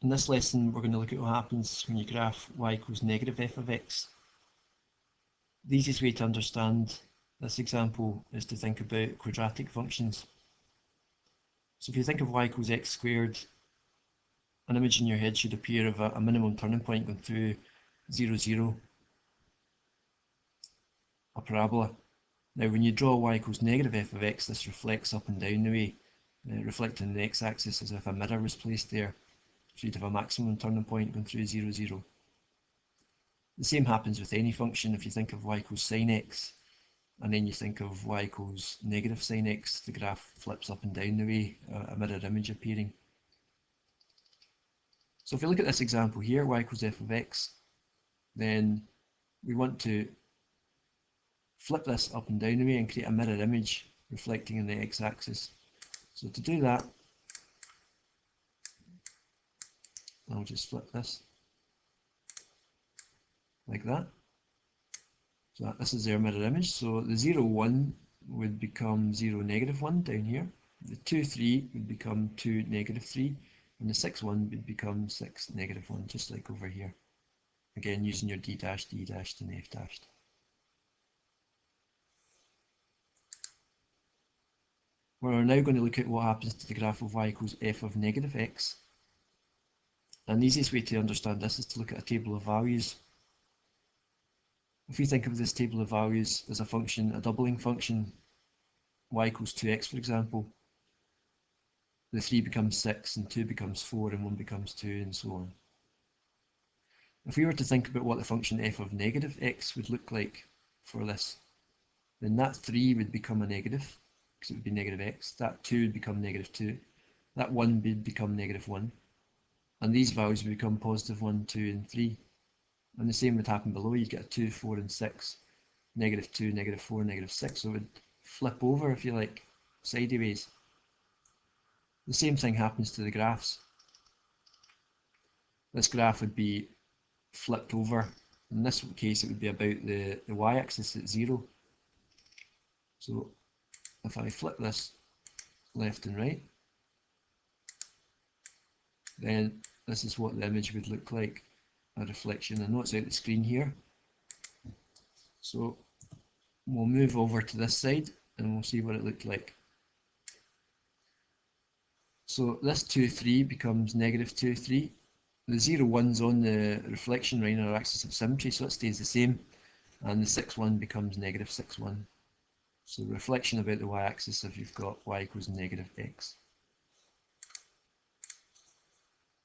In this lesson, we're going to look at what happens when you graph y equals negative f of x. The easiest way to understand this example is to think about quadratic functions. So if you think of y equals x squared, an image in your head should appear of a minimum turning point going through 0, 0, a parabola. Now when you draw y equals negative f of x, this reflects up and down the way, reflecting the x-axis as if a mirror was placed there. So you'd have a maximum turning point going through 0, 0. The same happens with any function. If you think of y equals sine x, and then you think of y equals negative sine x, the graph flips up and down the way, a mirror image appearing. So if we look at this example here, y equals f of x, then we want to flip this up and down the way and create a mirror image reflecting in the x-axis. So to do that, I'll just flip this like that. So this is their mirror image. So the 0, 1 would become 0, negative 1 down here. The 2, 3 would become 2, negative 3. And the 6, 1 would become 6, negative 1, just like over here. Again, using your d dashed, and f dashed. We're now going to look at what happens to the graph of y equals f of negative x. And the easiest way to understand this is to look at a table of values. If we think of this table of values as a function, a doubling function, y equals 2x for example, the 3 becomes 6 and 2 becomes 4 and 1 becomes 2 and so on. If we were to think about what the function f of negative x would look like for this, then that 3 would become a negative, because it would be negative x, that 2 would become negative 2, that 1 would become negative 1, and these values would become positive 1, 2 and 3. And the same would happen below, you'd get a 2, 4 and 6, negative 2, negative 4, negative 6, so it would flip over, if you like, sideways. The same thing happens to the graphs. This graph would be flipped over. In this case, it would be about the y-axis at 0. So if I flip this left and right, then this is what the image would look like, a reflection. I know it's out the screen here. So we'll move over to this side and we'll see what it looked like. So this 2, 3 becomes negative 2, 3. The 0, 1's on the reflection line or axis of symmetry, so it stays the same. And the 6, 1 becomes negative 6, 1. So the reflection about the y-axis if you've got y equals negative x.